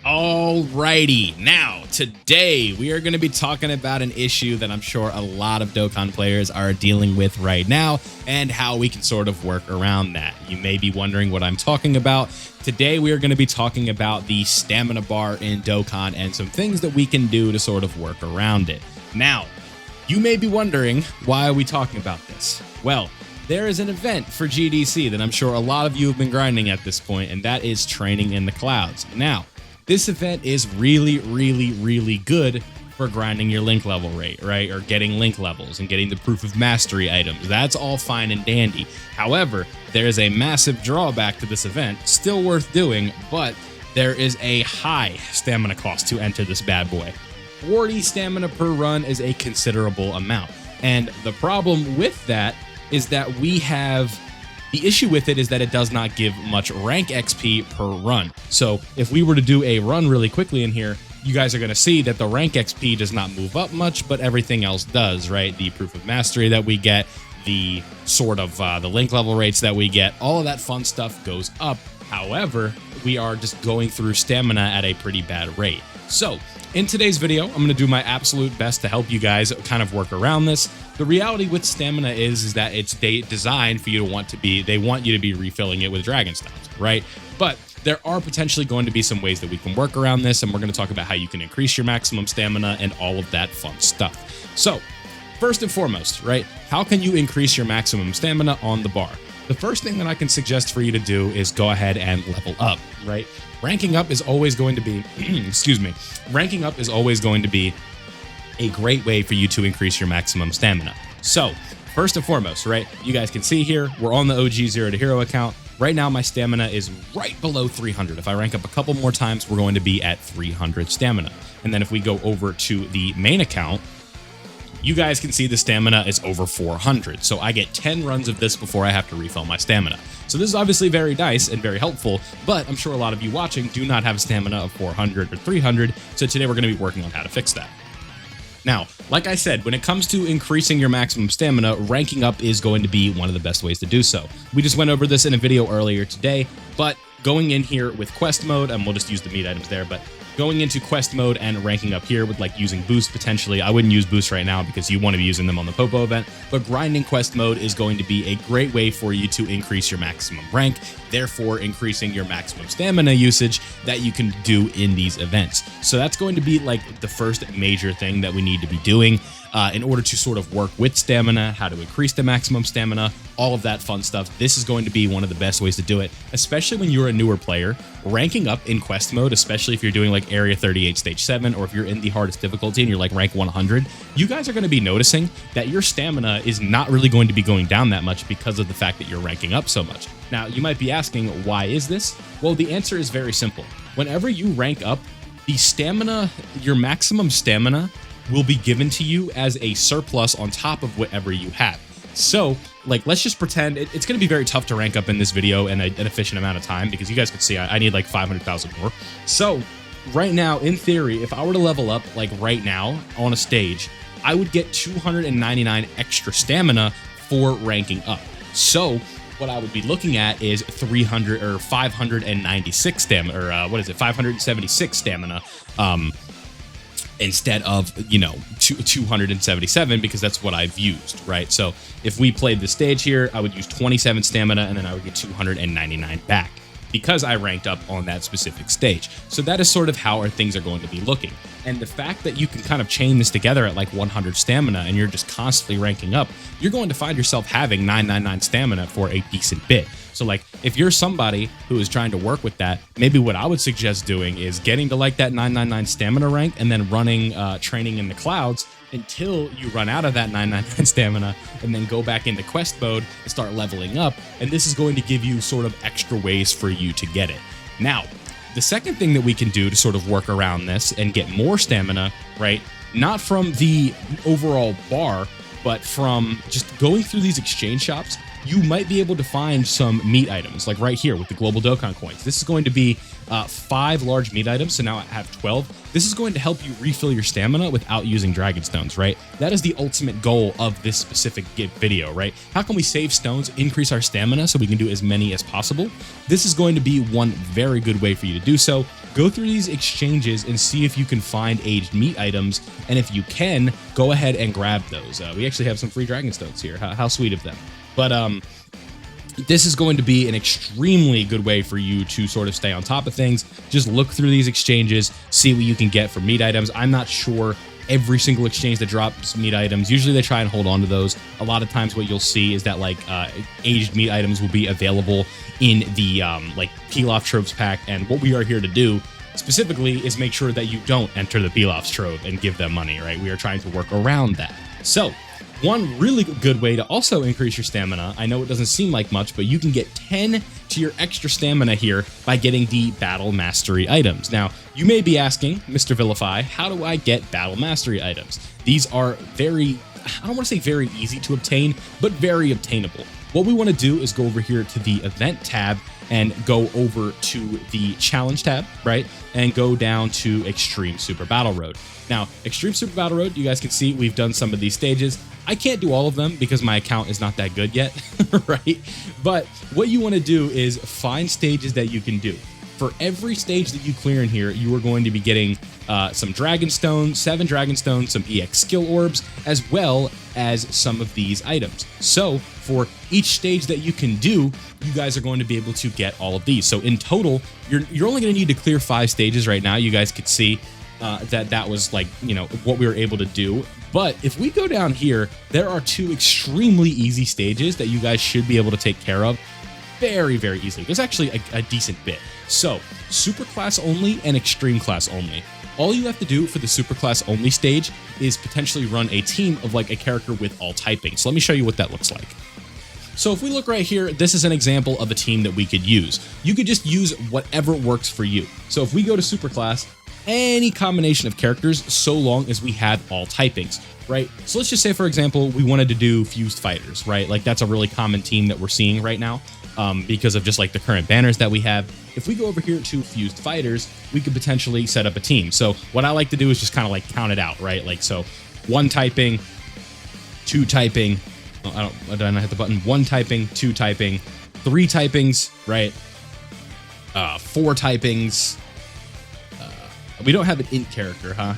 Alrighty, now today we are going to be talking about an issue that I'm sure a lot of Dokkan players are dealing with right now and how we can sort of work around that. You may be wondering what I'm talking about. Today we are going to be talking about the stamina bar in Dokkan and some things that we can do to sort of work around it. Now, you may be wondering, why are we talking about this? Well, there is an event for GDC that I'm sure a lot of you have been grinding at this point, and that is Training in the Clouds. Now, this event is really good for grinding your link level rate, right? Or getting link levels and getting the proof of mastery items. That's all fine and dandy. However, there is a massive drawback to this event, still worth doing, but there is a high stamina cost to enter this bad boy. 40 stamina per run is a considerable amount. And the problem with that is that the issue with it is that it does not give much rank XP per run. So if we were to do a run really quickly in here, you guys are going to see that the rank XP does not move up much, but everything else does, right? The proof of mastery that we get, the sort of the link level rates that we get, all of that fun stuff goes up. However, we are just going through stamina at a pretty bad rate. So in today's video, I'm going to do my absolute best to help you guys kind of work around this. The reality with stamina is that it's designed for you to they want you to be refilling it with Dragon Stones, right? But there are potentially going to be some ways that we can work around this, and we're going to talk about how you can increase your maximum stamina and all of that fun stuff. So first and foremost, right, how can you increase your maximum stamina on the bar? The first thing that I can suggest for you to do is go ahead and level up, right? Ranking up is always going to be, ranking up is always going to be a great way for you to increase your maximum stamina. So first and foremost, right, you guys can see here, we're on the OG Zero to Hero account. Right now, my stamina is right below 300. If I rank up a couple more times, we're going to be at 300 stamina. And then if we go over to the main account, you guys can see the stamina is over 400. So I get 10 runs of this before I have to refill my stamina. So this is obviously very nice and very helpful, but I'm sure a lot of you watching do not have a stamina of 400 or 300. So today we're going to be working on how to fix that. Now, like I said, when it comes to increasing your maximum stamina, ranking up is going to be one of the best ways to do so. We just went over this in a video earlier today, but going in here with quest mode, and we'll just use the meat items there, but going into quest mode and ranking up here with like using boost potentially. I wouldn't use boost right now because you want to be using them on the Popo event, but grinding quest mode is going to be a great way for you to increase your maximum rank, therefore increasing your maximum stamina usage that you can do in these events. So that's going to be like the first major thing that we need to be doing in order to sort of work with stamina, how to increase the maximum stamina, all of that fun stuff. This is going to be one of the best ways to do it, especially when you're a newer player. Ranking up in quest mode, especially if you're doing like Area 38 Stage 7, or if you're in the hardest difficulty and you're like rank 100, you guys are going to be noticing that your stamina is not really going to be going down that much because of the fact that you're ranking up so much. Now, you might be asking, why is this? Well, the answer is very simple. Whenever you rank up, the stamina, your maximum stamina, will be given to you as a surplus on top of whatever you have. So, like, let's just pretend it's going to be very tough to rank up in this video in an efficient amount of time, because you guys can see I need like 500,000 more. So right now, in theory, if I were to level up like right now on a stage, I would get 299 extra stamina for ranking up. So what I would be looking at is 300 or 596 stamina, or 576 stamina, instead of, 277, because that's what I've used, right? So if we played the stage here, I would use 27 stamina and then I would get 299 back because I ranked up on that specific stage. So that is sort of how our things are going to be looking. And the fact that you can kind of chain this together at like 100 stamina and you're just constantly ranking up, you're going to find yourself having 999 stamina for a decent bit. So like if you're somebody who is trying to work with that, maybe what I would suggest doing is getting to like that 999 stamina rank and then running Training in the Clouds until you run out of that 999 stamina, and then go back into quest mode and start leveling up. And this is going to give you sort of extra ways for you to get it. Now, the second thing that we can do to sort of work around this and get more stamina, right? Not from the overall bar, but from just going through these exchange shops, you might be able to find some meat items, like right here with the global Dokkan coins. This is going to be 5 large meat items, so now I have 12. This is going to help you refill your stamina without using Dragon Stones, right? That is the ultimate goal of this specific video, right? How can we save stones, increase our stamina so we can do as many as possible? This is going to be one very good way for you to do so. go through these exchanges and see if you can find aged meat items. And if you can, go ahead and grab those. We actually have some free dragon stones here. How sweet of them. But this is going to be an extremely good way for you to sort of stay on top of things. Just look through these exchanges, see what you can get for meat items. I'm not sure every single exchange that drops meat items. Usually they try and hold on to those. A lot of times what you'll see is that like aged meat items will be available in the like peel-off tropes pack. And what we are here to do specifically is make sure that you don't enter the peel-offs trope and give them money, right? We are trying to work around that. So one really good way to also increase your stamina, I know it doesn't seem like much, but you can get 10 to your extra stamina here by getting the battle mastery items. Now, you may be asking, Mr. Vilify, how do I get battle mastery items? These are very, I don't want to say very easy to obtain, but very obtainable. What we want to do is go over here to the event tab and go over to the challenge tab, right? And go down to Extreme Super Battle Road. Now, Extreme Super Battle Road, you guys can see we've done some of these stages. I can't do all of them because my account is not that good yet, right? But what you want to do is find stages that you can do. For every stage that you clear in here, you are going to be getting some Dragon Stones, 7 Dragon Stones, some EX Skill Orbs, as well as some of these items. So for each stage that you can do, you guys are going to be able to get all of these. So in total, you're only going to need to clear 5 stages right now. You guys could see that was like, you know, what we were able to do. But if we go down here, there are 2 extremely easy stages that you guys should be able to take care of very, very easily. There's actually a decent bit. So super class only and extreme class only. All you have to do for the super class only stage is potentially run a team of like a character with all typing. So let me show you what that looks like. So if we look right here, this is an example of a team that we could use. You could just use whatever works for you. So if we go to super class, any combination of characters, so long as we have all typings, right? So let's just say, for example, we wanted to do fused fighters, right? Like that's a really common team that we're seeing right now because of just like the current banners that we have. If we go over here to fused fighters, we could potentially set up a team. So what I like to do is just kind of like count it out, right? Like, so 1 typing, 2 typing, I don't hit the button, 1 typing, 2 typing, 3 typings, right? 4 typings. We don't have an int character, huh?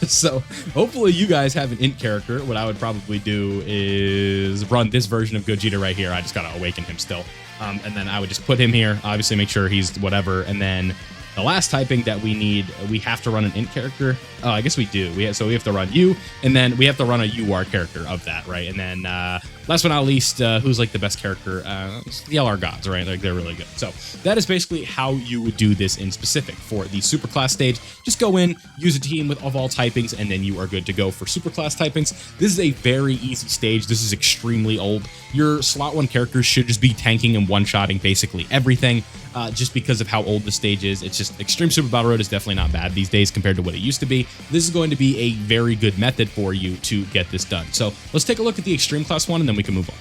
So hopefully you guys have an int character. What I would probably do is run this version of Gogeta right here. I just gotta awaken him still. And then I would just put him here, obviously make sure he's whatever. And then the last typing that we need, we have to run an int character. Oh, I guess we do. So we have to run you, and then we have to run a UR character of that, right? And then last but not least, who's like the best character? The LR Gods, right? Like they're really good. So that is basically how you would do this in specific for the super class stage. Just go in, use a team of all typings, and then you are good to go for super class typings. This is a very easy stage. This is extremely old. Your slot 1 characters should just be tanking and one-shotting basically everything. Just because of how old the stage is. It's just Extreme Super Battle Road is definitely not bad these days compared to what it used to be. This is going to be a very good method for you to get this done. So let's take a look at the Extreme Class one and then we can move on.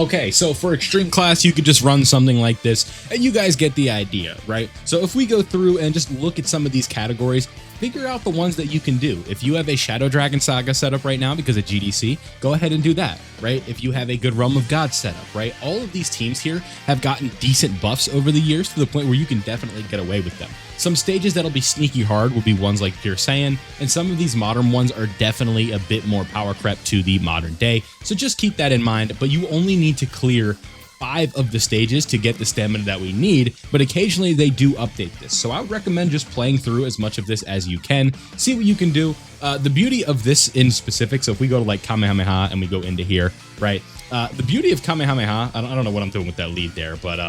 Okay, so for Extreme Class, you could just run something like this, and you guys get the idea, right? So if we go through and just look at some of these categories, figure out the ones that you can do. If you have a Shadow Dragon Saga set up right now because of GDC, go ahead and do that, right? If you have a good Realm of God set up, right? All of these teams here have gotten decent buffs over the years to the point where you can definitely get away with them. Some stages that'll be sneaky hard will be ones like Pure Saiyan, and some of these modern ones are definitely a bit more power creep to the modern day. So just keep that in mind, but you only need to clear 5 of the stages to get the stamina that we need, but occasionally they do update this. So I would recommend just playing through as much of this as you can, see what you can do. The beauty of this in specific, so if we go to like Kamehameha and we go into here, right? The beauty of Kamehameha, I don't know what I'm doing with that lead there, but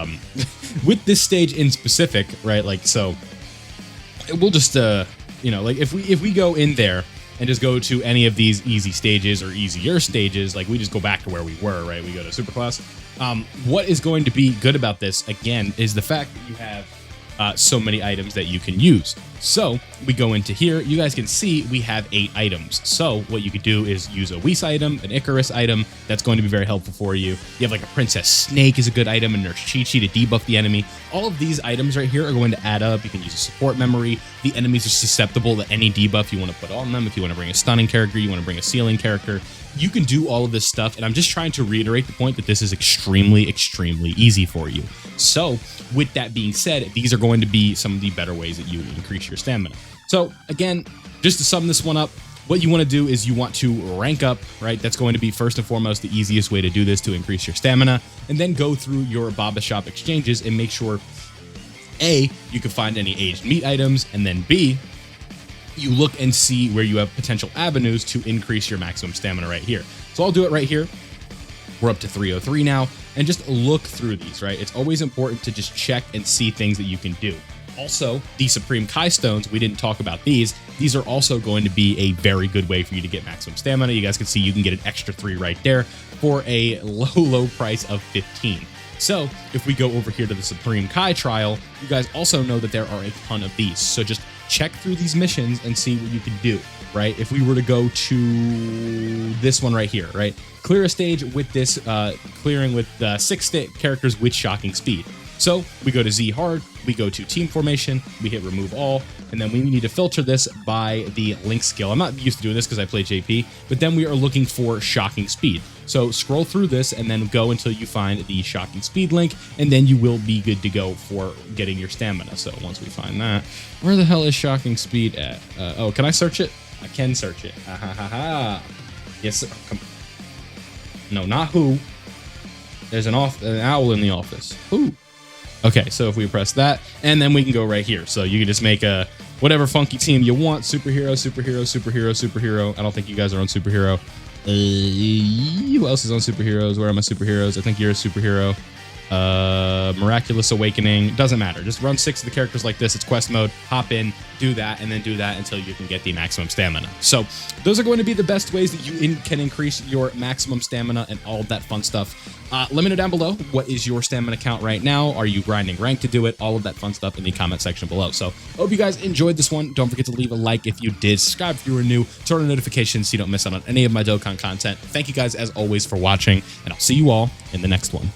with this stage in specific, right? Like, so we'll just, you know, like if we go in there and just go to any of these easy stages or easier stages, like we just go back to where we were, right? We go to Superclass. What is going to be good about this, again, is the fact that you have so many items that you can use. So we go into here, you guys can see we have 8 items. So what you could do is use a Whis item, an Icarus item. That's going to be very helpful for you. You have like a Princess Snake is a good item, and Nurse Chi-Chi to debuff the enemy. All of these items right here are going to add up. You can use a support memory. The enemies are susceptible to any debuff you want to put on them. If you want to bring a stunning character, you want to bring a sealing character, you can do all of this stuff. And I'm just trying to reiterate the point that this is extremely, extremely easy for you. So with that being said, these are going to be some of the better ways that you increase your stamina. So again, just to sum this one up, what you want to do is you want to rank up, right? That's going to be first and foremost the easiest way to do this to increase your stamina, and then go through your Baba Shop exchanges and make sure A, you can find any aged meat items, and then B, you look and see where you have potential avenues to increase your maximum stamina right here. So I'll do it right here. We're up to 303 now, and just look through these, right? It's always important to just check and see things that you can do. Also, the Supreme Kai Stones, we didn't talk about these. These are also going to be a very good way for you to get maximum stamina. You guys can see you can get an extra 3 right there for a low price of 15. So if we go over here to the Supreme Kai trial, you guys also know that there are a ton of these. So just check through these missions and see what you can do, right? If we were to go to this one right here, right? Clear a stage with this, clearing with 6 characters with shocking speed. So we go to Z hard, we go to team formation, we hit remove all, and then we need to filter this by the link skill. I'm not used to doing this because I play JP, but then we are looking for shocking speed. So scroll through this and then go until you find the shocking speed link, and then you will be good to go for getting your stamina. So once we find that, where the hell is shocking speed at? Oh, can I search it? I can search it. Ha ha ha ha. Yes, sir. Come on. No, not who. There's an owl in the office. Who? Okay, so if we press that, and then we can go right here. So you can just make a whatever funky team you want. Superhero, superhero, superhero, superhero. I don't think you guys are on superhero. Who else is on superheroes? Where are my superheroes? I think you're a superhero. Miraculous Awakening. Doesn't matter. Just run 6 of the characters like this. It's quest mode. Hop in, do that, and then do that until you can get the maximum stamina. So those are going to be the best ways that you can increase your maximum stamina and all of that fun stuff. Let me know down below, what is your stamina count right now? Are you grinding rank to do it? All of that fun stuff in the comment section below. So I hope you guys enjoyed this one. Don't forget to leave a like if you did. Subscribe if you were new. Turn on notifications so you don't miss out on any of my Dokkan content. Thank you guys as always for watching, and I'll see you all in the next one.